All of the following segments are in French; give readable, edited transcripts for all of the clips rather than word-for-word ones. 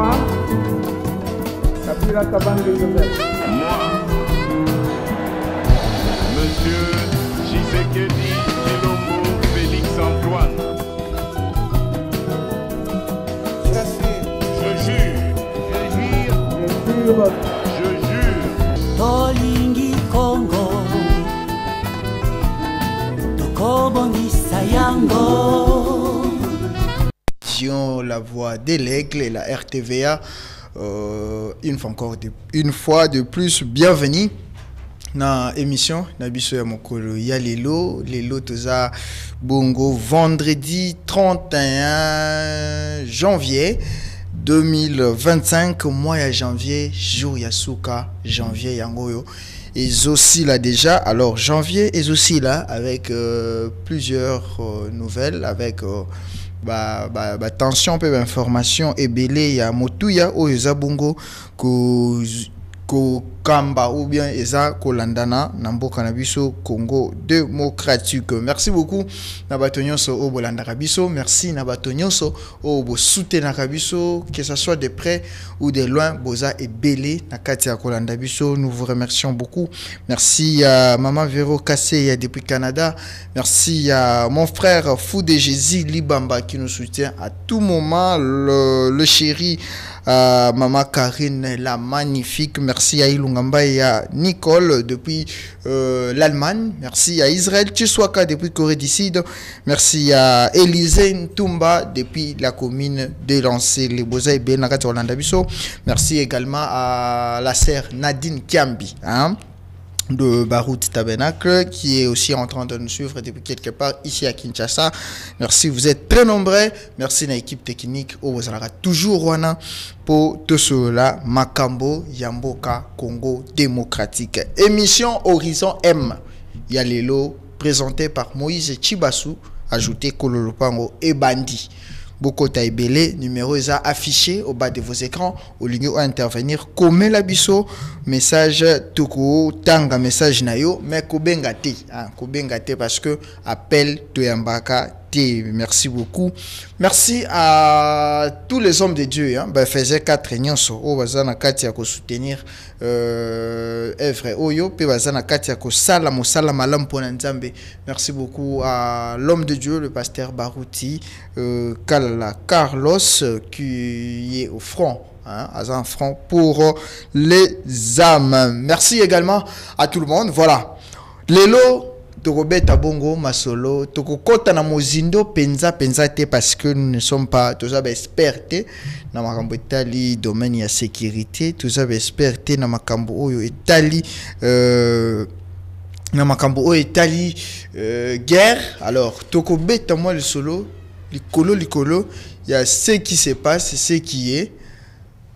Moi, Kabila Kabange Joseph. Moi, Monsieur Tshisekedi Tshilombo Félix Antoine. Je jure. Tolingi Congo, tokobongisa yango. La voix de l'aigle et la RTVA, une fois de plus, bienvenue dans l'émission Nabiso ya mokolo ya lelo toza bongo vendredi 31 janvier 2025, mois ya janvier, jour ya souka janvier yangoyo et aussi là déjà. Alors janvier est aussi là avec plusieurs nouvelles, avec tension peu information et belé ya motuya o eza bongo ko kamba ou bien eza kolandana na mboka na biso Congo démocratique. Merci beaucoup na batonyonso o bolanda biso, merci na batonyonso o bo soutenir biso, que ce soit de près ou de loin, boza et belé na kati ya kolanda biso. Nous vous remercions beaucoup. Merci à maman Véro Kassé depuis Canada. Merci à mon frère Fou de Jésus Libamba qui nous soutient à tout moment, le chéri maman Karine la magnifique. Merci à Ilungamba et à Nicole depuis l'Allemagne. Merci à Israël Tchiswaka depuis Corée du Sud. Merci à Élisée Ntumba depuis la commune de Lancé les Beaux-Arts et Benakati Orlando Bisso. Merci également à la sœur Nadine Kiambi de Barout Tabernacle qui est aussi en train de nous suivre depuis quelque part ici à Kinshasa. Merci, vous êtes très nombreux. Merci à l'équipe technique au Bozalaka toujours wana pour tout cela. Makambo Yamboka Congo démocratique. Émission Horizon M. Yalelo présenté par Moïse Chibassou, ajouté Kololopango et Bandi. Bokota Ebele, numéro est affiché au bas de vos écrans. Au lieu d'intervenir, comme la biso, message toko tanga message nayo, mais kobengate, kobengate parce que appel Toyambaka. Merci beaucoup. Merci à tous les hommes de Dieu. Faisait 4 réunions au Bazana Katia ko soutenir Evre Oyo, pe Bazana Katia ko sala mosala malam pona Nzambe. Merci beaucoup à l'homme de Dieu, le pasteur Barouti Kalala Carlos qui est au front. À un front pour les âmes. Merci également à tout le monde. Voilà. Lelo Tokobeta bongo masolo tokokota na mozindo penza te parce que nous ne sommes pas tous experts na makambo etali domaine ya sécurité, tous experts na makambo oyo etali na makambo oyo etali guerre. Alors tokobeta moi le solo likolo il y a ce qui se passe, ce qui est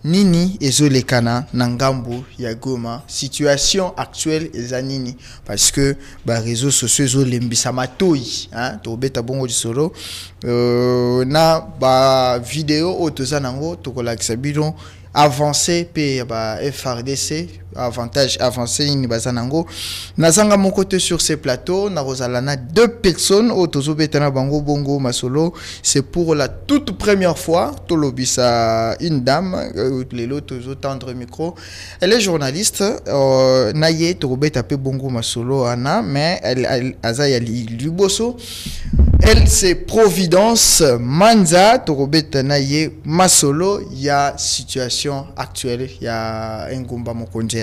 nini ezolekana na ngambo ya Goma, situation actuelle eza nini parce que ba réseaux sociaux ezolembisa matoi to beta bongo solo na ba vidéo otoza nango tokolakisa bidon avancé pe ba FRDC avantage avancé ni bazanango nazanga mon côté sur ces plateaux na Rosalana 2 personnes otozo betana bango bongo masolo. C'est pour la toute première fois tolobisa une dame lelo tozo tendre micro, elle est journaliste naye tobeta pe bongo masolo ana, mais elle azaya liboso. Elle c'est Providence Manza Torobeta naye masolo. Il y a situation actuelle, il y a un Gomba Mokonje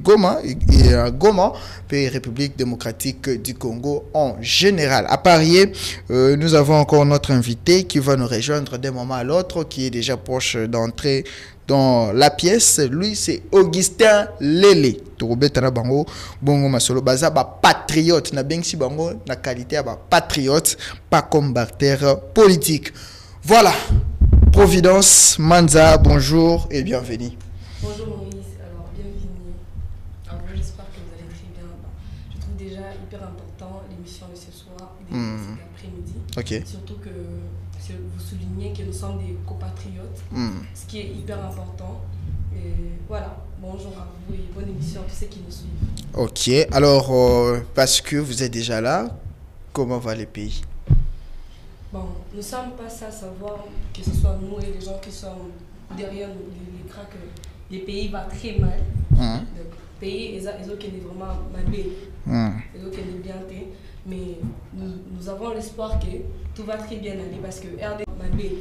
Goma pays République démocratique du Congo en général. À parier, nous avons encore notre invité qui va nous rejoindre d'un moment à l'autre, qui est déjà proche d'entrer dans la pièce. Lui c'est Augustin Lele Torobeta bango bongo masolo baza ba patriote na bengsi bango na qualité ba patriote, pas combattant politique. Voilà. Providence Manza, bonjour et bienvenue. Bonjour Moïse, alors bienvenue. Alors j'espère que vous allez très bien. Je trouve déjà hyper important l'émission de ce soir, cet après-midi. Okay. Surtout que vous soulignez que nous sommes des compatriotes, ce qui est hyper important. Et voilà, bonjour à vous et bonne émission à tous ceux qui nous suivent. Ok, alors parce que vous êtes déjà là, comment va le pays? Bon, nous ne sommes pas ça à savoir que ce soit nous et les gens qui sont derrière nous, les cracks, les pays vont très mal. Le pays, ils ont vraiment mal bien. Ils ont bien été. Mais nous avons l'espoir que tout va très bien aller parce que RD mal bien.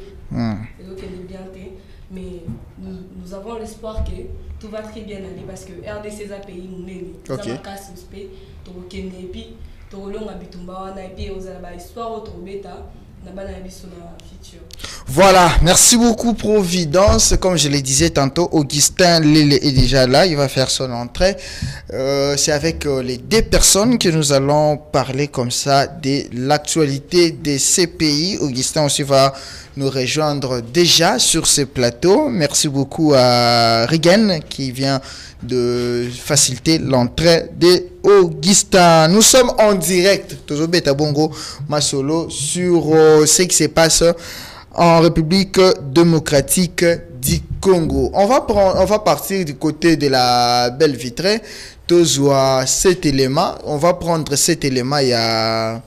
Ils ont bien été. Mais nous avons l'espoir que tout va très bien aller parce que RD c'est un pays nous mêmes. Ok. Voilà, merci beaucoup Providence. Comme je le disais tantôt, Augustin Lele est déjà là, il va faire son entrée. C'est avec les deux personnes que nous allons parler comme ça de l'actualité de ces pays. Augustin aussi va nous rejoindre déjà sur ce plateau. Merci beaucoup à Regan qui vient de faciliter l'entrée de Augustin. Nous sommes en direct, toujours Beta Bongo Masolo, sur ce qui se passe en République démocratique du Congo. On va partir du côté de la Belle Vitrée. Toujours cet élément. On va prendre cet élément. Il y a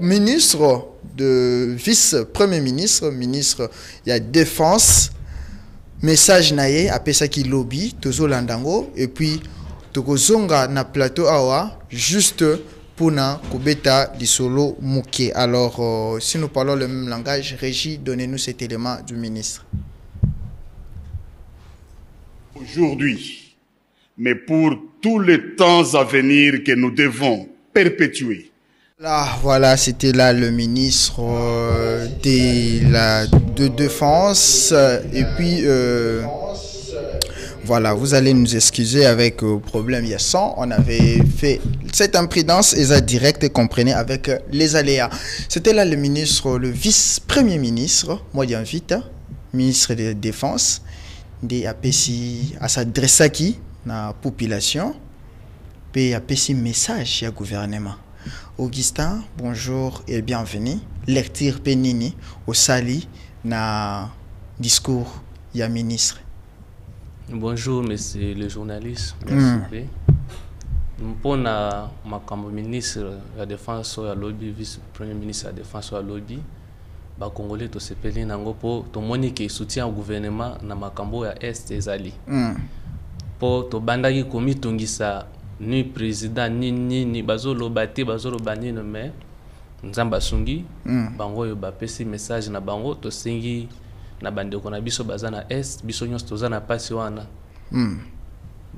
ministre de vice-premier ministre, il y a défense. Message naye après ça qui lobby tozo landango et puis tokozonga na plateau awa juste pour na kubeta lisolo muke. Alors si nous parlons le même langage, Régie, donnez-nous cet élément du ministre. Aujourd'hui, mais pour tous les temps à venir que nous devons perpétuer. Là, voilà, c'était là le ministre de défense. Et puis, voilà, vous allez nous excuser avec problème, il y a 100. On avait fait cette imprudence et ça direct, comprenez, avec les aléas. C'était là le ministre, le vice-premier ministre, moi j'invite, ministre de défense, de APC, à s'adresser à qui? La population, puis APC message au gouvernement. Augustin, bonjour et bienvenue. Lecture Penini au Sali na discours ya ministre. Bonjour monsieur le journaliste. Merci. Pour na makambo ministre la défense ya lobby vice premier ministre la défense ya lobby ba congolais to sepeli nango po to monique soutien au gouvernement na makambo ya est ezali. Po to bandaki komi tongisa ni président ni bazolo bate bazolo banino mais nzamba sungi bango yo bapesi message na bango to sengi na bandeko na biso bazana est biso nyos tozana pasi wana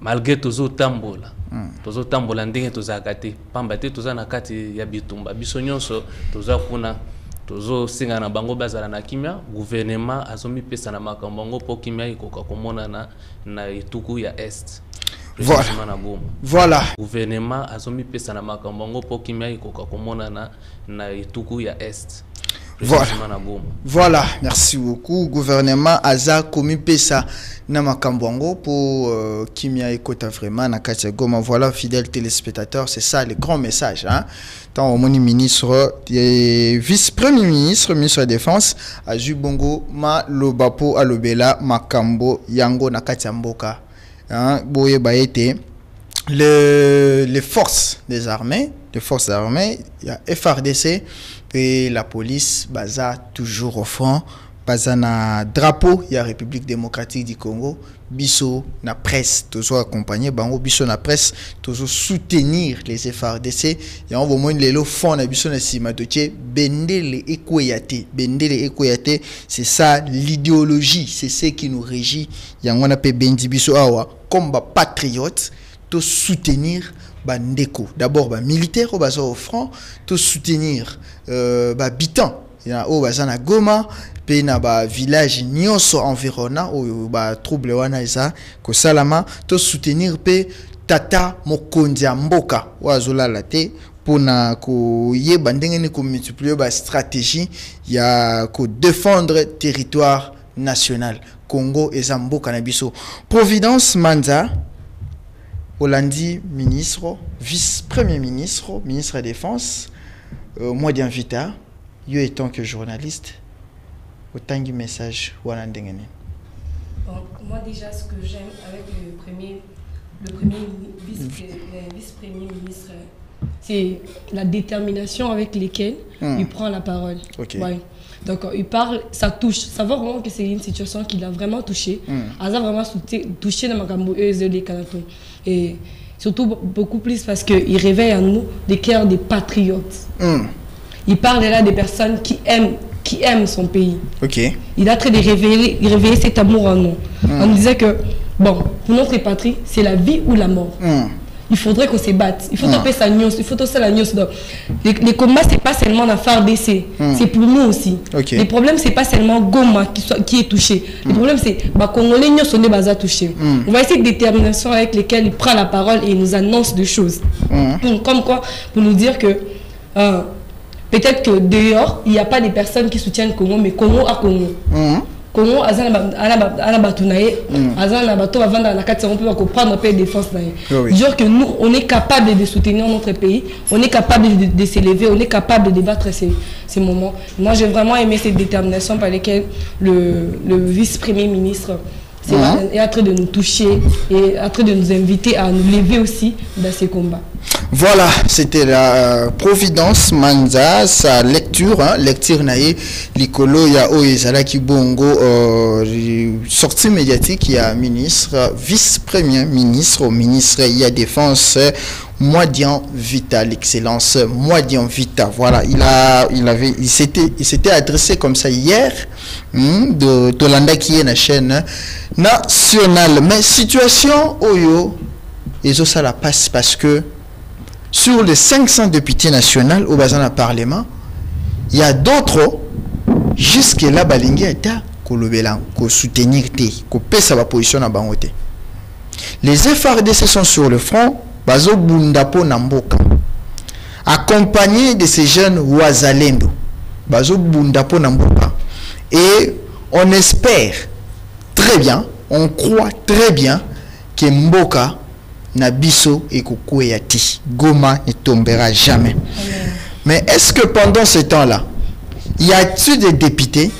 malgré tozo tambola ndenge tozaka te pamba te tozana kati ya bitumba biso nyonso toza kuna tozo singa na bango bazala na kimia gouvernement azomi pesa na makambo bango po kimia ikoka komona na etuku ya est. Voilà. Gouvernement azomi pesa na makambo ngo po kimia ikoka komona na etuku ya est. Voilà, merci beaucoup. Gouvernement aza komi pesa na makambo ngo po kimia ikota vraiment na kati goma. Voilà, fidèles téléspectateurs, c'est ça le grand message hein. Tant au moni ministre vice-premier ministre, ministre de la défense azu bongo ma lobapo alobela makambo yango na kati mboka. Hein, les forces des armées, il y a FRDC et la police, baza toujours au front, baza na drapeau, il y a République démocratique du Congo, biso na presse, toujours accompagné, bango biso na presse, toujours soutenir les FRDC, il y a un moment les lo fond na biso na sima dotier, bendele ekoyate, c'est ça l'idéologie, c'est ce qui nous régit, il y a un appel bendi biso awa, comme ba patriote, to soutenir bandeko, d'abord ba militaire au baza au front, to soutenir ba habitant, il y a au baza na Goma, pe na ba village nyonso environnant ou ba trouble wana isa ko salama, to soutenir pe tata mokonzi mboka wazola la te pona ko yeba ndenge ni ko multiplier ba stratégie ya ko défendre territoire national Congo et Zamboka na biso. Providence Manza Hollandi ministre, vice-premier ministre, ministre de la défense, moi d'invita, yo étant que journaliste, autant de messages voilà ndengene. Moi déjà ce que j'aime avec le premier vice-premier ministre c'est la détermination avec laquelle il prend la parole. Ok. Ouais. Donc, il parle, ça touche. Ça voit vraiment que c'est une situation qui l'a vraiment touché. Elle a vraiment touché dans ma et surtout beaucoup plus parce qu'il réveille en nous des cœurs des patriotes. Il parle là des personnes qui aiment son pays. Ok. Il a train de réveiller cet amour en nous. On nous disait que, bon, pour notre patrie, c'est la vie ou la mort. Il faudrait qu'on se batte. Il faut taper sa news. Il faut taper la news. Donc, les combats, c'est pas seulement la FARDC. C'est pour nous aussi. Okay. Le problème, c'est pas seulement Goma qui est touché. Le problème, c'est que les Congolais ne sont pas touchés. On va essayer de détermination avec lesquelles il prend la parole et il nous annonce des choses. Comme quoi, pour nous dire que peut-être que dehors, il n'y a pas des personnes qui soutiennent Congo, mais Congo à Congo. Congo, on peut prendre paix défense. Dire que nous, on est capable de soutenir notre pays, on est capable de s'élever, on est capable de débattre ces moments. Moi, j'ai vraiment aimé cette détermination par laquelle le vice-premier ministre est en train de nous toucher et en train de nous inviter à nous lever aussi dans ces combats. Voilà, c'était la Providence Manza, sa lecture, lecture naïe, l'icolo ya oezala ki bongo, sortie médiatique, il y a ministre, vice-premier ministre, au ministre, il y a défense, Moadian Vita, l'excellence, Moadian Vita, voilà, il s'était adressé comme ça hier, de Tolanda qui est la chaîne nationale, mais situation, oyo, et ça la passe parce que sur les 500 députés nationaux au bassin du Parlement, il y a d'autres, jusque-là, balingi eta kolobela, ko soutenir te, ko pesa ba position na bangote. Les FARDC sont sur le front, bazo bundapo na mboka. Accompagnés de ces jeunes wazalendo, bazo bundapo na mboka. Et on espère très bien, on croit très bien que mboka Nabiso et Koukouéati. Goma ne tombera jamais. Mais est-ce que pendant ce temps-là, y a-t-il des députés,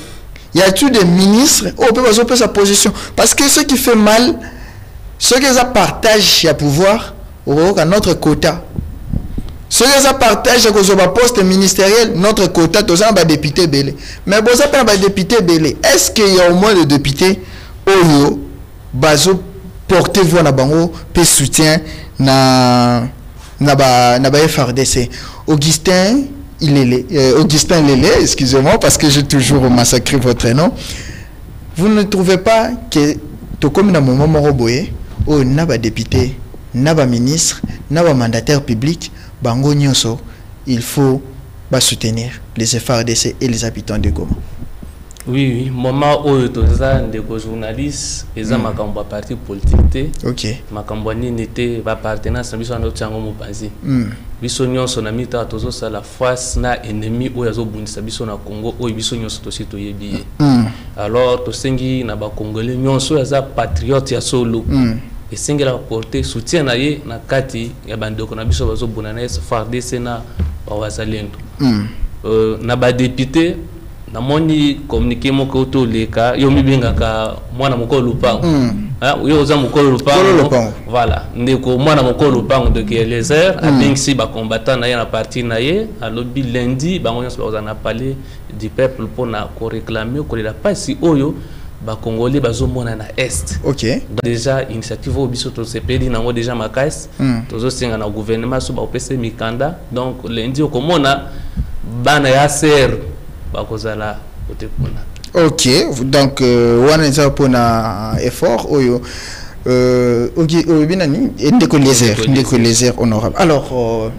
y a-t-il des ministres, on peut pas sa position? Parce que ce qui fait mal, ceux qui partagent le pouvoir, à notre quota. Ceux qui partagent le poste ministériel, notre quota, tous les députés belé. Mais bon, ça peut être député belé. Est-ce qu'il y a au moins des députés Oyo, Bazo, portez-vous na bango pe soutien na FARDC. Augustin Lélé, excusez-moi parce que j'ai toujours massacré votre nom. Vous ne trouvez pas que tout comme dans mon moment roboé, oh naba député, naba ministre, naba mandataire public, bango nyonso, il faut soutenir les FARDC et les habitants de Goma. Oui, moment où tu es des journalistes, ils ont un parti politique. Ok. Ma campagne n'était pas partenaire, c'est un autre chango mopanzi. Bisognon son ami ta tozo ça la face na ennemi où yazo bundisa biso na Congo où bisognon so to yebi. Alors to sengi na ba congolais nyonso yaza patriote ya solo. Et sengi la porter soutien na ye na kati ya bandoko na biso bazo bunana FARDC na wazalendo. Na ba député na moni communiquer moko to leka yo mibenga ka mwana mokolo lupango yo za mokolo lupango voilà ndeko mwana mokolo lupango de Eliezer abengisi ba combattant na ye na parti na ye alobi lundi bango nyonso baza na palais du peuple pour na ko réclamer ko la pasi oyo ba congolais bazomona na est. OK. Déjà initiative au biso to sepedi nango déjà makasi tozo senga na gouvernement so ba opese mikanda donc lundi okomona bana ya ser. Ok, donc on est pour un effort honorable. Alors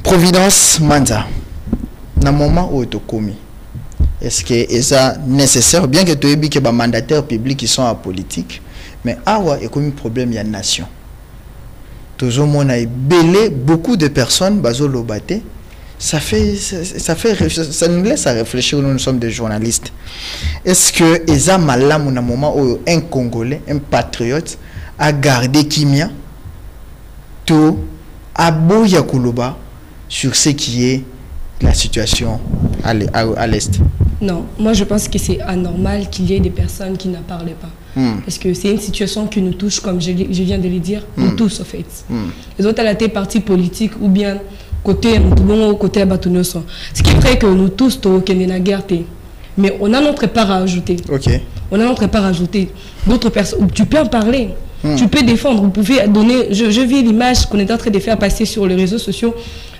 Providence Manza, dans le moment où tu as commis, est-ce que c'est nécessaire, bien que tu aies dit que les mandataires publics qui sont en politique, mais il y a un problème, il y a une nation. Toujours on a belé beaucoup de personnes basolo baté. Ça nous laisse à réfléchir, nous sommes des journalistes. Est-ce que Eza Malam, à un moment où un Congolais, un patriote, a gardé Kimia, tout à Bouyakouloba sur ce qui est la situation à l'Est? Non, moi je pense que c'est anormal qu'il y ait des personnes qui n'en parlaient pas. Parce que c'est une situation qui nous touche, comme je viens de le dire, nous tous en fait. Les autres, elle a été parti politique ou bien côté Abatounoso. Ce qui fait que nous tous, qu'on est la guerre. Mais on a notre part à ajouter. On a notre part à ajouter. D'autres personnes, tu peux en parler. Tu peux défendre. Vous pouvez donner. Je vis l'image qu'on est en train de faire passer sur les réseaux sociaux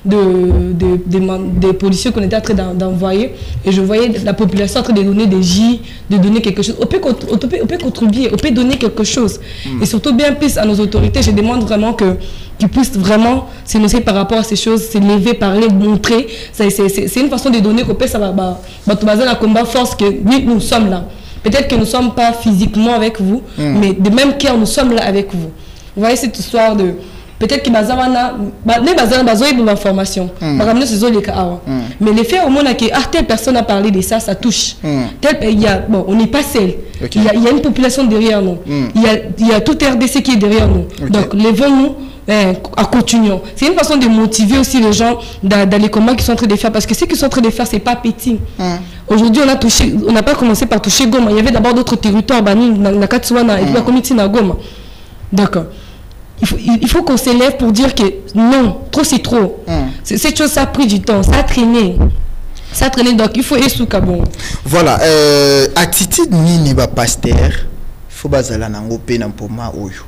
des policiers qu'on était en train d'envoyer. Et je voyais la population en train de donner des J, de donner quelque chose. On peut contribuer, on peut donner quelque chose. Et surtout, bien plus à nos autorités, je demande vraiment qu'ils puissent vraiment s'énoncer par rapport à ces choses, s'élever, parler, montrer. C'est une façon de donner qu'on peut ça va un combat force que oui, nous sommes là. Peut-être que nous ne sommes pas physiquement avec vous, mais de même cœur, nous sommes là avec vous. Vous voyez cette histoire de... Peut-être que l'information. Mais le fait au moins que telle personne a parlé de ça, ça touche. On n'est pas seul. Il y a une population derrière nous. Il y a tout RDC qui est derrière nous. Donc, levons-nous à continuer. C'est une façon de motiver aussi les gens dans les combats qu'ils sont en train de faire. Parce que ce qu'ils sont en train de faire, ce n'est pas petit. Aujourd'hui, on n'a pas commencé par toucher Goma. Il y avait d'abord d'autres territoires, Nakatsuana et puis la communauté na Goma. D'accord. Il faut qu'on s'élève pour dire que non, trop c'est trop. Cette chose, ça a pris du temps, ça a traîné. Ça a traîné, donc il faut essuyer bon. Voilà, attitude ni ba pasteur, faut bazala nango pe na poma oyo.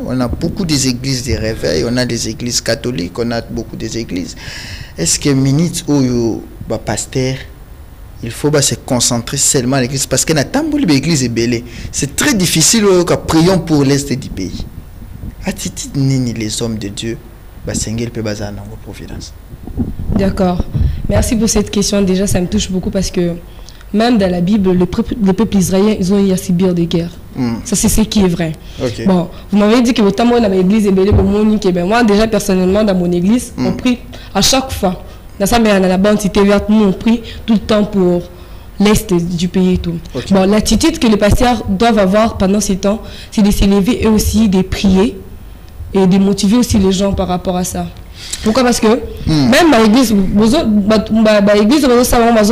On a beaucoup des églises de réveil, on a des églises catholiques, on a beaucoup des églises. Est-ce que minute oyo ba pasteur, il faut se concentrer seulement à l'église parce que na tamboli l'église est belle. C'est très difficile que prions pour l'est du pays. Attitude nini les hommes de Dieu basengel pe bazana en providence. D'accord. Merci pour cette question. Déjà, ça me touche beaucoup parce que même dans la Bible, le peuple israélien, ils ont eu à subir des guerres. Ça, c'est ce qui est vrai. Bon, vous m'avez dit que votre amour dans l'église est belle pour moi, déjà, personnellement, dans mon église, on prie à chaque fois. Dans ça, mais la bonne cité verte, nous, on prie tout le temps pour l'est du pays et tout. Bon, l'attitude que les pasteurs doivent avoir pendant ces temps, c'est de s'élever eux aussi, de prier et de motiver aussi les gens par rapport à ça. Pourquoi? Parce que même dans l'église, l'église va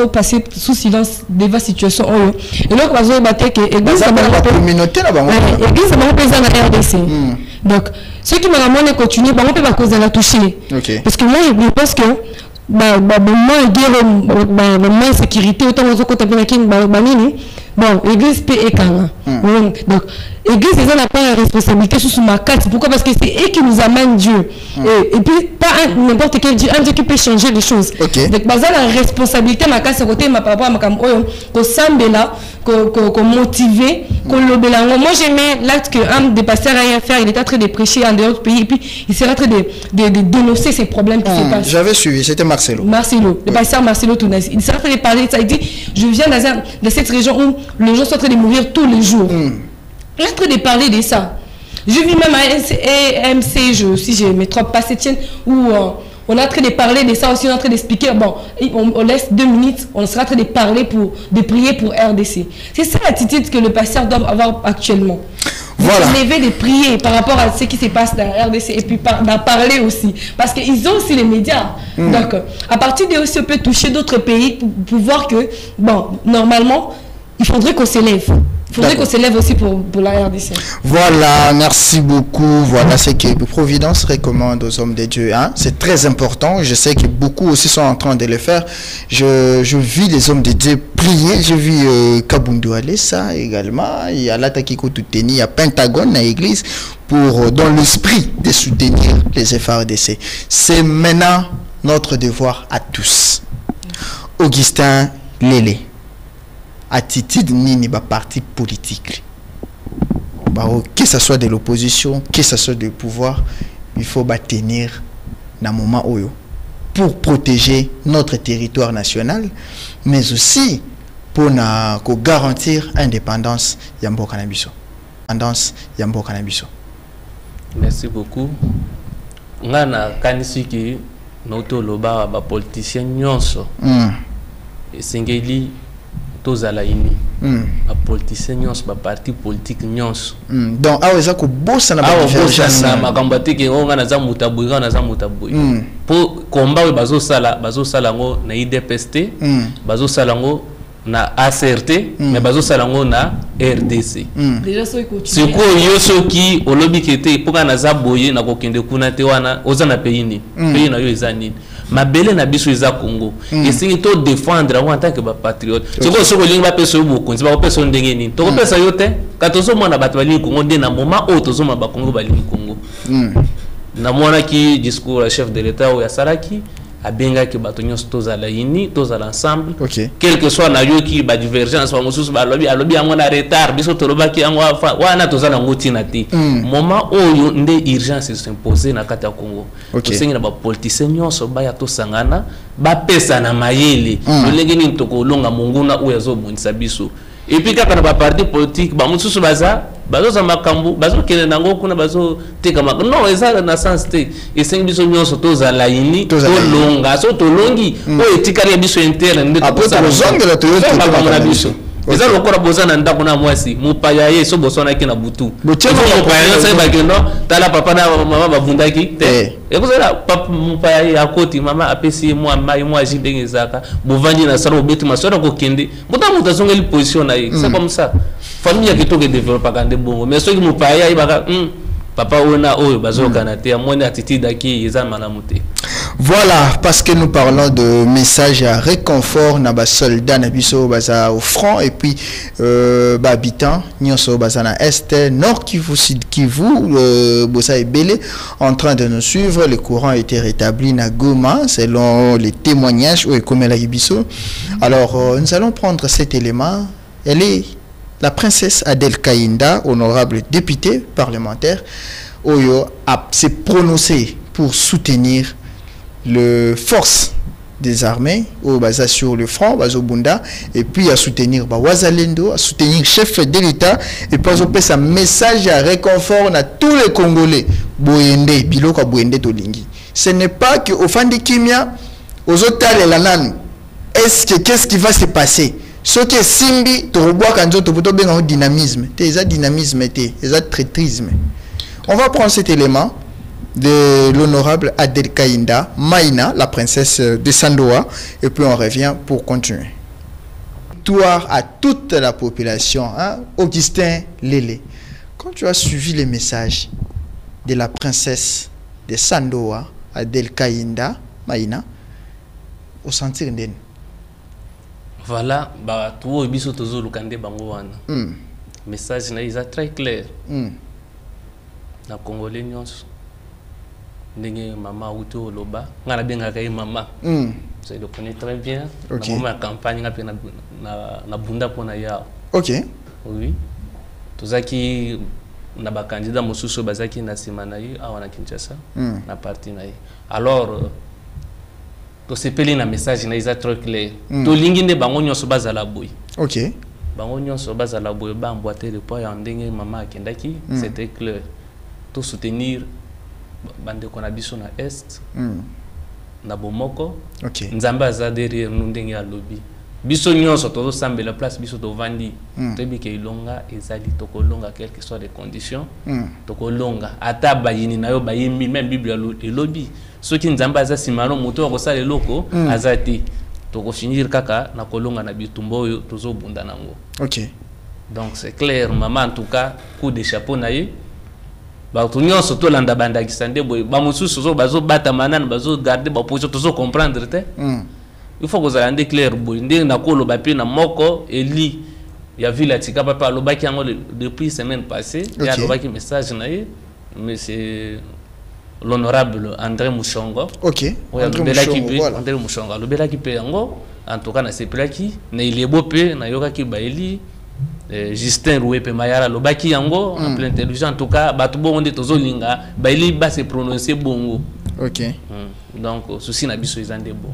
passer sous silence devant situation. Et donc, on va battre que l'église va passer dans la RDC. Donc, ceux qui me ramènent continuer, on peut pas causer la toucher. Parce que moi, je pense que moment sécurité autant aux côtés bon l'église peut écarter donc l'église n'a pas la responsabilité sur ma carte. Pourquoi? Parce que c'est eux qui nous amènent Dieu et puis pas n'importe quel Dieu, un Dieu qui peut changer les choses. Donc basé la responsabilité ma carte côté ma papa ma cam ko sambela ko motiver ko lobela. Moi j'aimais l'acte que un des pasteurs a faire, il était en train de prêcher en dehors du pays et puis il serait en train de dénoncer ces problèmes qui se passent. J'avais suivi, c'était Marcelo, le pasteur Marcelo Tounas. Il s'est en train de parler de ça. Il dit je viens de cette région où les gens sont en train de mourir tous les jours. Il est en train de parler de ça. Je vis même à MC, si je ne me trompe pas, Sétienne, où on est en train de parler de ça aussi, on est en train d'expliquer. Bon, on laisse 2 minutes, on sera en train de parler, de prier pour RDC. C'est ça l'attitude que le pasteur doit avoir actuellement. Voilà. De lever, de prier par rapport à ce qui se passe dans la RDC et puis d'en parler aussi. Parce qu'ils ont aussi les médias. Donc, à partir de aussi, on peut toucher d'autres pays pour voir que, bon, normalement, il faudrait qu'on s'élève. Il faudrait qu'on s'élève aussi pour la RDC. Voilà, merci beaucoup. Voilà ce que Providence recommande aux hommes de Dieu. C'est très important. Je sais que beaucoup aussi sont en train de le faire. Je vis les hommes de Dieu prier. Je vis Kabundu Alessa également. Il y a l'Atakiko Touteni, il y a Pentagone à l'église pour dans l'esprit de soutenir les FARDC. C'est maintenant notre devoir à tous. Augustin Lélé. Attitude nini ba parti politique que ce soit de l'opposition, que ce soit du pouvoir, il faut tenir dans le moment oyo pour protéger notre territoire national, mais aussi pour garantir l'indépendance Yambo Canabiso. Merci beaucoup. Ngana kanisiki noto loba ba politicien nyonso singeli tozala ini ba politicien nyonso ba parti politique nyonso donc aweza ko bossa na ba divergence na makambo teke ngana za mutabuyi ngana za mutabuyi po komba we bazo sala ngo na IDPST bazo sala ngo na ACRT mais bazo salango na RDC Déjà ça il c'est continue. quoi yo soki olobi kete poka na zaboye na kokende kuna te wana oza na pays ni pays na yo eza nini mabele na biso eza Congo esingi to défendre en tant que ba patriote soko soko lingi ba peso bokonzi ba peso ndenge nini to pesa yo te katozo mona bato balingi Congo nde na moment o tozo ma ba Congo balingi Congo na mona ki discours à chef de l'état ou ya Saraki abenga ki bato nyonso tozala uni tozala ensemble quel que soit na yo ki ba divergence ba mosusu ba lobi alobi yango na retard biso tolobaki yango wana tozala ngoti na te moment oyo nde urgence s'imposer na kati ya Congo osengi na ba politiciens nyonso ba ya tosangana ba pesa na mayele lolenge ni toko longa monguna oyo azobonisa biso et puis kaka na ba parti politique ba mosusu bazo za makambu bazo kele nango kuna bazo teka non eza na sens te esengi biso nyonso tozala ini tolonga so tolongi o etikali biso interne nde tozongela toyona biso eza lokora bozana ndako na mwasi mupaya ye so bosona ki na butu mupaya so bakendo tala papa na mama babundaki te ekozala papa mupaya ye akoti mama apesi moi mai moi jindenge zaka bovandi na sala obeti masora ko kende muta zongeli position na ye c'est comme ça famille qui toke développer kande bongo mais soki mupaya ye baka papa ona oyo bazokana te amone attitude aki eza malamu te. Voilà, parce que nous parlons de message à réconfort na ba soldat na biso baza au front et puis ba habitants nyonso baza na est nord Kivu sud Kivu bosa ebele en train de nous suivre. Le courant a été rétabli na Goma selon les témoignages au Ekomela Biso. Alors nous allons prendre cet élément. Elle est la princesse Adel Kainda, honorable députée parlementaire, Oyo s'est prononcée pour soutenir le force des armées au basa sur le front bazo bunda et puis à soutenir Wazalendo, à soutenir chef de l'État et puis à passer un message à réconfort à tous les Congolais boyende biloko boyende tolingi. Ce n'est pas que au fin de Kimia aux hôtels et la nan est-ce que qu'est-ce qui va se passer ce qui est simbi to roboa kanzo to poto benga dynamisme te eza dynamisme te eza traîtrisme. On va prendre cet élément de l'honorable Adel Kainda Maïna, la princesse de Sandoa, et puis on revient pour continuer. Victoire à toute la population, hein? Augustin Lélé, quand tu as suivi les messages de la princesse de Sandoa, Adel Kainda Maïna, au sentir d'elle. Voilà, bah tout biso tozo lukande bango wana. Message na isa très clair. Na Congolais nyonso. Ndenge maman Outo Loba, ngana benga kay maman. Je le connais très bien. Na ma campagne ngapi na bunda pona ya. OK. Oui. Tozaki na ba candidat mosusu bazaki na simana yi awa na Kinshasa na parti na yi. Alors to sepeli na message na isa très clair. To lingi nde bango nyonso bazala boy. OK. Bango nyonso bazala boy ba emboîter le poids ya ndenge maman akendaki, c'était clair. To soutenir bande kona biso na est na bomoko nzamba za derrière nous ndenge ya lobby biso nyonso tozo sambela place biso to vandi tebi ke ilonga ezali tokolonga quelles que soient les conditions tokolonga ata bayini na yo bayimi même bible ya lobby soki nzamba za simano moto ko sala loko azati toko finir kaka na kolonga na bitumbo oyo tozo bunda nango. OK. Donc c'est clair maman en tout cas coup de chapeau na ye. Ba tout nyonso to landa banda kisande boy ba mususu zo bazo bata manana bazo garder ba position to zo comprendre te il faut que vous ayez clair boy ndé na ko lo ba pe na moko eli ya villa tika papa lo ba ki yango depuis semaine passée ya lo ba ki message na ye monsieur l'honorable André Mouchongo. OK. André Mouchongo lo bela ki pe yango en tout cas na sepelaki na il beau pe na yoka ki ba eli Justin Rouepe Mayara lobaki yango en plein intelligent en tout cas batu bo onde tozolinga ba ili ba se prononcer bongo. OK. Donc souci na biso ezande bon.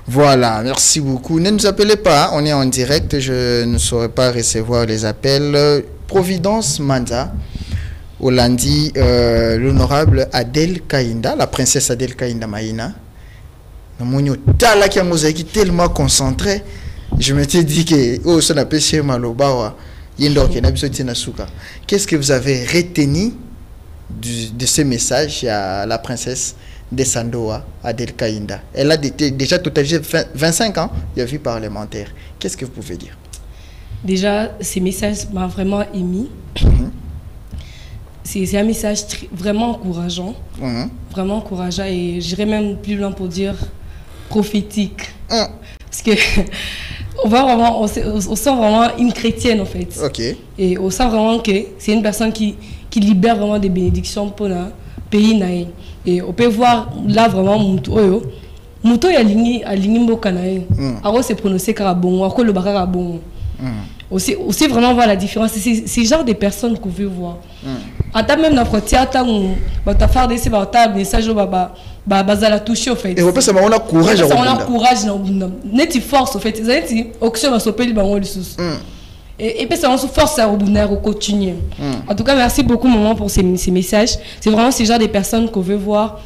Voilà, merci beaucoup. Ne nous appelez pas, on est en direct, je ne saurais pas recevoir les appels. Providence Manda au lundi, l'honorable Adel Kainda, la princesse Adel Kainda Maïna. Namonyo tala ki mosaïki tellement concentré. Je m'étais dit que oh ça n'a pas chez Malobawa yendo ke na biso tina suka. Qu'est-ce que vous avez retenu de ce message à la princesse de Sandoa, Adel Kaïnda. Elle a déjà totalisé 25 ans de vie parlementaire. Qu'est-ce que vous pouvez dire? Déjà, ces messages m'ont vraiment émis. C'est un message vraiment encourageant. Vraiment encourageant et j'irais même plus loin pour dire prophétique. Parce que on sent vraiment une chrétienne en fait. Et on sent vraiment que c'est une personne qui libère vraiment des bénédictions pour le pays. Et on peut voir là vraiment Mouto est aligné mboka nae. Alors c'est prononcé carabon, alors le barabon. Aussi vraiment voir la différence. C'est genre des personnes qu'on veut voir. Attends même dans la frontière, t'as faire des messages la toucher en fait. Et on peut savoir on a courage. On a courage, net force en fait. C'est auction va s'opérer le sous. Et puis ça on se force à continuer. En tout cas, merci beaucoup maman pour ces messages. C'est vraiment ce genre de personnes qu'on veut voir.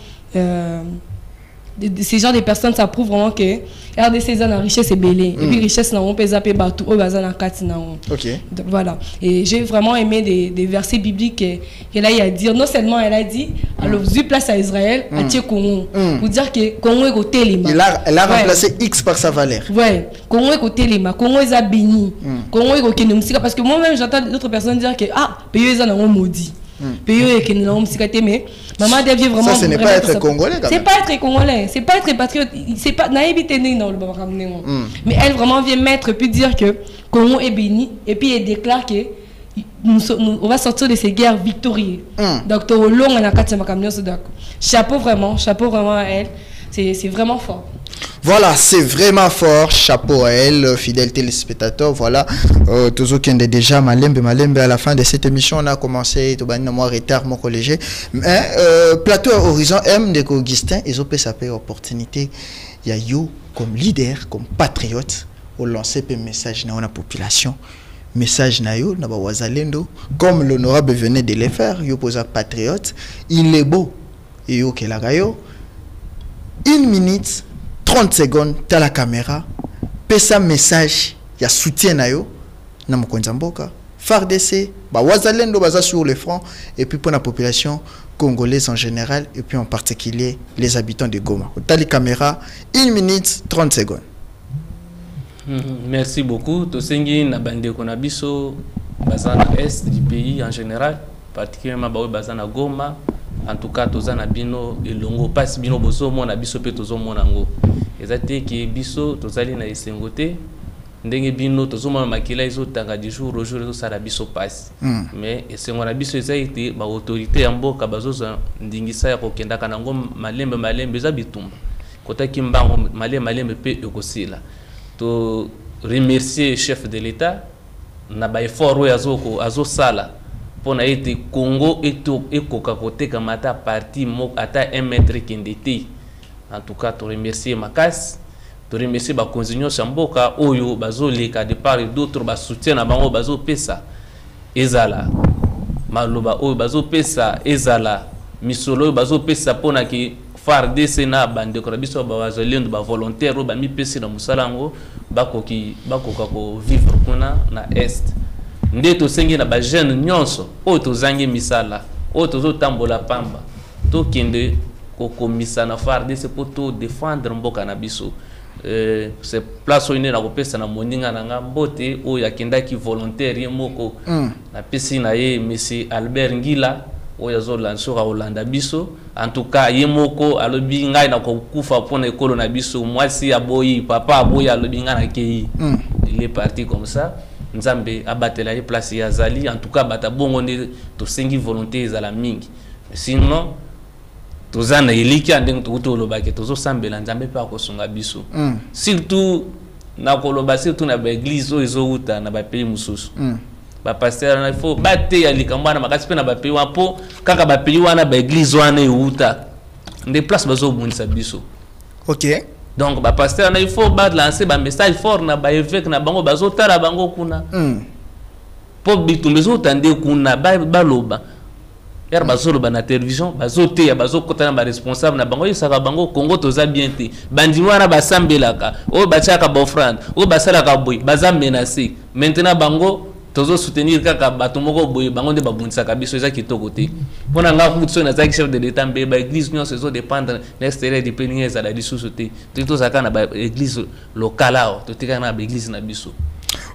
Ces genres de personnes, ça prouve vraiment que RDC la richesse est belée. Et puis richesse n'a pas zappé bateau au bazar en quatre. Donc voilà. Et j'ai vraiment aimé des versets bibliques qu'elle a dit. Non seulement elle a dit, alors vous place à Israël, à Tier Congo. Pour dire que Congo est côté Lima. Elle a remplacé X par sa valeur. Ouais. Congo est côté Lima. Congo est béni. Congo est côté Numsika. Parce que moi-même j'entends d'autres personnes dire que pays est en maudit. Pays qui nous mais maman devient vraiment. Ça, ce n'est pas être congolais. C'est pas être congolais, c'est pas être patriote, c'est pas naïveté dans le mais elle vraiment vient mettre puis dire que Congo est béni et puis elle déclare que on va sortir de ces guerres victorieuses. Docteur Long en a quatre chapeau vraiment à elle, c'est vraiment fort. Voilà, c'est vraiment fort. Chapeau à elle, fidèles téléspectateurs. Voilà, tous qui ont déjà malembe à la fin de cette émission, on a commencé tout moi retard mon collège. Mais plateau Horizon M de Augustin, ils ont pu s'appeler opportunité. Il y a you comme leader, comme patriote, au lancer un message dans la population. Message na yo na ba wazalendo comme l'honorable venait de le faire. Yo posa patriote, il est beau. Et yo que la gayo 1 minute 30 secondes, tu as la caméra, pesa message, il y a soutien na yo, na mokonza mboka, FARDC, ba wazalendo baza sur le front, et puis pour la population congolaise en général, et puis en particulier les habitants de Goma. Tu as les caméras, 1 minute 30 secondes. Merci beaucoup. Tosengi na bande konabiso baza na est du pays en général, particulièrement baza na Goma. En tout cas, tous na bino elongo passe bino boso mona biso pe tozo mona ngo. Ezate ki biso tozali na esengote ndenge bino tozo mona makila izo tanga du jour au jour sala biso passe. Mais esengo na biso ezate ba autorité ya mboka bazozo ndingisa ya kokenda kana ngo malembe za bitumba. Kota kimbango malembe pe ekosila. To remercier chef de l'État na ba effort oyo azo sala. Pour été Congo et koka côté comme ata parti mok ata 1 mètre kindete. En tout cas, to remercier Makas, to remercier ba konzinyo samboka oyo bazoleka de part et d'autre ba soutien na bango bazo pesa ezala maloba oyo bazo pesa ezala misolo bazo pesa pona ki FARDC na bande ko biso ba wazalendo ba volontaire ba mi pesa na musalango bakoka ko vivre kuna na est. Nde to sengi na ba jeune nyonso o to zangi misala o to zo tambola pamba to kende ko komisa na FARDC pour to défendre mboka na biso c'est place oine na kopesa na moninga na ngambote o ya kenda ki volontaire moko na pesi na ye monsieur Albert Ngila o ya zo lansura Holanda biso en tout cas ye moko alobi ngai na ko kufa pona ekolo na biso mwasi aboyi papa aboyi alobi ngai na kei il est parti comme ça. Nzambe abatela ye place ya zali en tout cas bata bongo ne to sengi volonté ezala mingi sinon tozana eliki andeng to kutoloba ke tozo sambela nzambe pa ko sunga biso surtout na koloba surtout na ba église o ezouta na ba pays mususu ba pasteur na faut batte ya likambo na makasi pe na ba pays wapo kaka ba pays wana ba église wana euta nde place bazo bunisa biso. OK. Donc ba pasteur na il faut lancer ba message fort na ba évêque na bango bazotala bango kuna po bitumbezo tande kuna ba loba yar bazoloba na télévision bazote ya bazokota na ba responsable na bango yisaka bango Congo toza bien te bandimwa na basambelaka o bachaka ba offrande o basala ka boy baza menacé maintenant bango tozo soutenir kaka bato moko boye bango nde babundisaka biso eza kitoko te mpona nga kutu nazalaki chef de l'état mbe baéglise nyonso ezodépendre na extérieur du pays ndenge ezala lisusu te toki tozalaka na baéglise locale awa totikaka na baéglise na biso.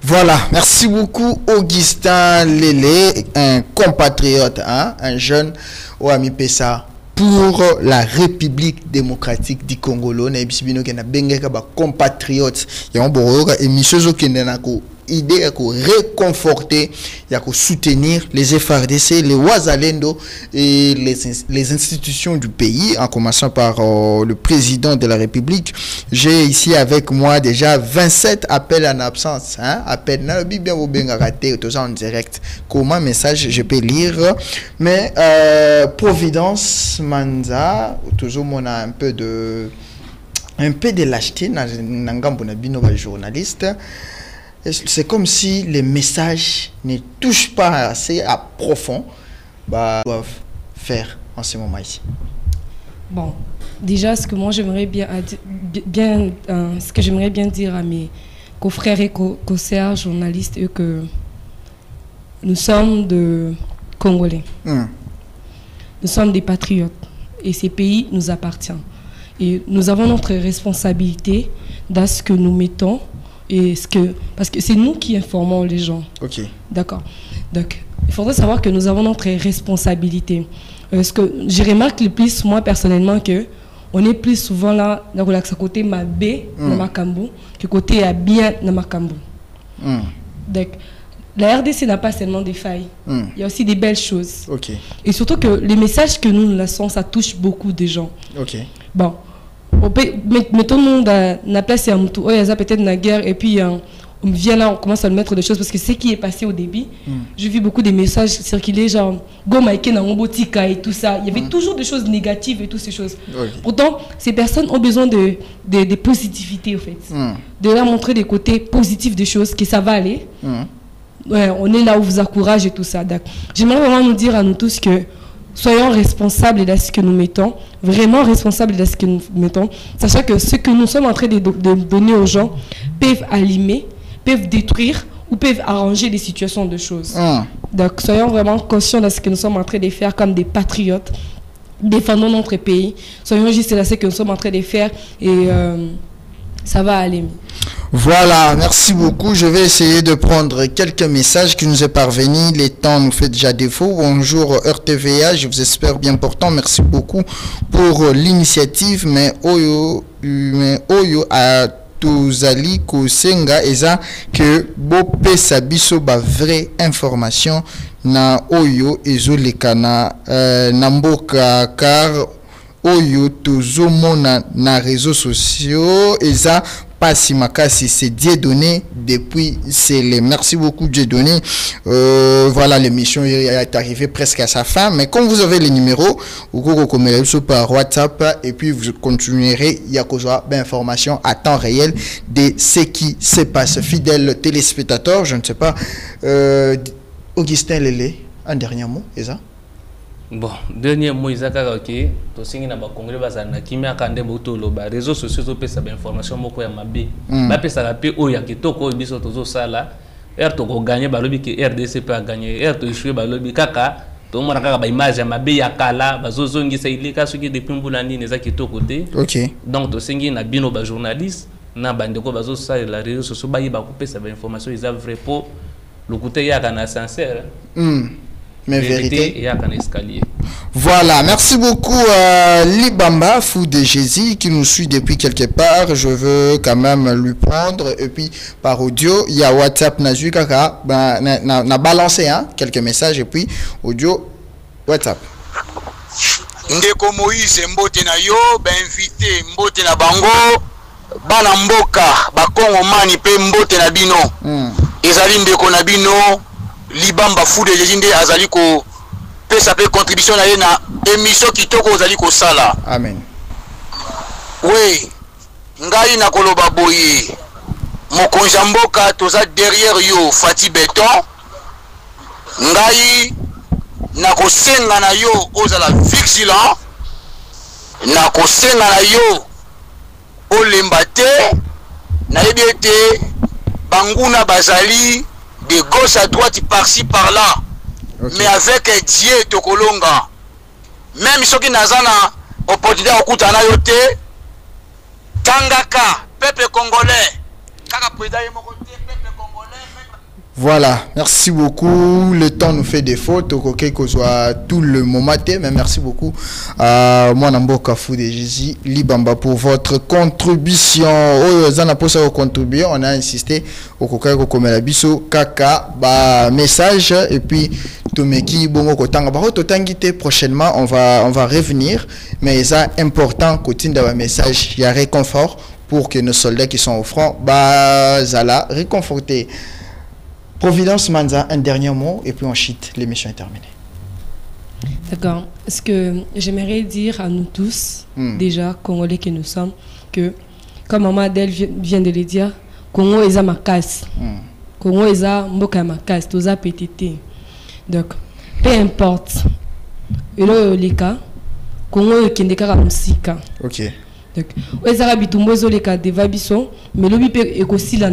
Voilà, merci beaucoup Augustin Lélé, un compatriote, hein, un jeune au ami Pessa pour la République démocratique du Congo. On a un compatriote, il y a un émission qui est idée à réconforter, à soutenir les FRDC, les Ouazalendo et les institutions du pays, en commençant par le président de la République. J'ai ici avec moi déjà 27 appels en absence. Hein? Appels bien raté, tout ça en direct. Comment message je peux lire? Mais Providence Manza, toujours on a un peu de lâcheté dans les journalistes. C'est comme si les messages ne touchent pas assez à profond, doivent faire en ce moment ici. Bon, déjà, ce que moi j'aimerais ce que j'aimerais bien dire à mes confrères et consoeurs journalistes, eux, que nous sommes de Congolais. Nous sommes des patriotes et ces pays nous appartiennent. Et nous avons notre responsabilité dans ce que nous mettons. Parce que c'est nous qui informons les gens. Ok. D'accord. Donc, il faudrait savoir que nous avons notre responsabilité. Parce que je remarque le plus, moi personnellement, que on est plus souvent là, dans le côté Mabé, dans Makambu, que côté bien dans Makambu. Donc, la RDC n'a pas seulement des failles. Il y a aussi des belles choses. Ok. Et surtout que les messages que nous laissons, ça touche beaucoup de gens. Ok. Bon. Mettons-nous dans la place, il y a peut-être une guerre, et puis on vient là, on commence à nous mettre des choses, parce que ce qui est passé au début, j'ai vu beaucoup de messages circuler, genre, go maïke na robotika et tout ça. Il y avait toujours des choses négatives et toutes ces choses. Pourtant, ces personnes ont besoin de positivité, en fait. De leur montrer des côtés positifs des choses, que ça va aller. Ouais, on est là où vous encourage et tout ça. J'aimerais vraiment nous dire à nous tous que soyons responsables de ce que nous mettons, vraiment responsables de ce que nous mettons, sachant que ce que nous sommes en train de donner aux gens peuvent allumer, peuvent détruire ou peuvent arranger des situations de choses. Donc soyons vraiment conscients de ce que nous sommes en train de faire comme des patriotes, défendons notre pays, soyons juste de ce que nous sommes en train de faire et ça va aller. Voilà, merci beaucoup. Je vais essayer de prendre quelques messages qui nous est parvenus. Le temps nous fait déjà défaut. Bonjour RTVA, je vous espère bien portant. Merci beaucoup pour l'initiative. Mais Oyo a tozali kosenga eza que bope sabiso ba vraie information na Oyo ezolekana na mboka car Oyo tozomona na réseaux sociaux eza Pasi Makasi, c'est Dieudonné depuis Célé. Merci beaucoup Dieudonné. Voilà, l'émission est arrivée presque à sa fin. Mais comme vous avez les numéros, vous pouvez par WhatsApp et puis vous continuerez. Il y a d'informations à temps réel de ce qui se passe. Fidèles téléspectateurs, je ne sais pas. Augustin Lélé, un dernier mot, est ça? Bon, dernier mot, Isaka, ok. To singi na ba Congolais bazana kimia kande boto loba réseaux sociaux to pesa ba information moko ya mabe. Ba pesa la pe o ya kitoko biso tozo sala. To ko gagner ba lobi ke RDC peut gagner. To échouer ba lobi kaka. To mona kaka ba image ya mabe ya kala bazozo ngisa ilika soki depuis mbulandi neza kitoko te. OK. Donc to singi na bino ba journaliste na bandeko bazo sala la réseaux sociaux ba yiba ko pesa ba information isa vrai pour le côté ya kana sincère. Mais vérité. Et à un escalier. Voilà, merci beaucoup Libamba, fou de Jésus, qui nous suit depuis quelque part. Je veux quand même lui prendre. Et puis par audio, il y a WhatsApp Nazu Kaka. Na balancé hein, quelques messages. Et puis audio, WhatsApp. Ndeko Moïse mbote na yo, ba invité mbote na bango, bana mboka, ba Kongomani pe mbote na bino. Ezali ndeko na bino. Libamba fou de Jésus nde azali ko pesa pe contribution na ye na émission kitoko ozali ko sala. Amen. Oui, ngai na koloba boye. Mokonja mboka toza derrière yo Fati Beton. Ngai na kosenga na yo ozala vigilant. Na kosenga na yo olemba te na yebi ete banguna bazali de gauche à droite, par-ci, par-là. Okay. Mais avec Dieu, Tokolonga. Même ceux qui n'ont pas opportunité à écouter en ayote, Tangaka, peuple congolais. Kaka président peuple congolais. Voilà, merci beaucoup. Le temps nous fait défaut, que soit tout le moment, mais merci beaucoup à moi Namboka Fou de Jésus Libamba pour votre contribution. On a insisté au Kokako comme la biso kaka ba message et puis Tomeki bongo kotanga ba totangité prochainement on va revenir mais c'est important côté d'un message il y a réconfort pour que nos soldats qui sont au front bah zala réconforter. Providence Manza, un dernier mot et puis ensuite l'émission est terminée. D'accord. Ce que j'aimerais dire à nous tous, déjà, Congolais que nous sommes, que, comme Maman Adèle vient de le dire, Congo est à ma casse. Congo est à Mboka ma casse, tous à PTT. Donc, peu importe. Et là, les cas, Congo est un cas musika. Ok. Donc, les Arabes, tout le monde est cas de Vabisson, mais le bip est aussi là.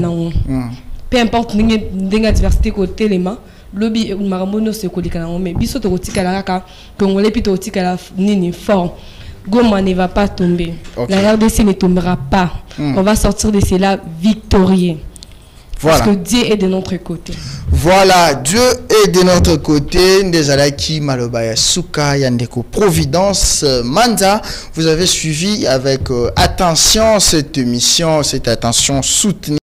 Peu importe la diversité côté les mains lobby maramono se kolika mais biso to kotika la ka congolais puis to kotika la nini fort Goma ne va pas tomber. Okay. La RDC ne tombera pas. On va sortir de cela victorieux. Voilà. Parce que Dieu est de notre côté. Voilà, Dieu est de notre côté. Ndezalaki Malobaya Souka Yandeko Providence Manza. Vous avez suivi avec attention cette émission, cette attention soutenue.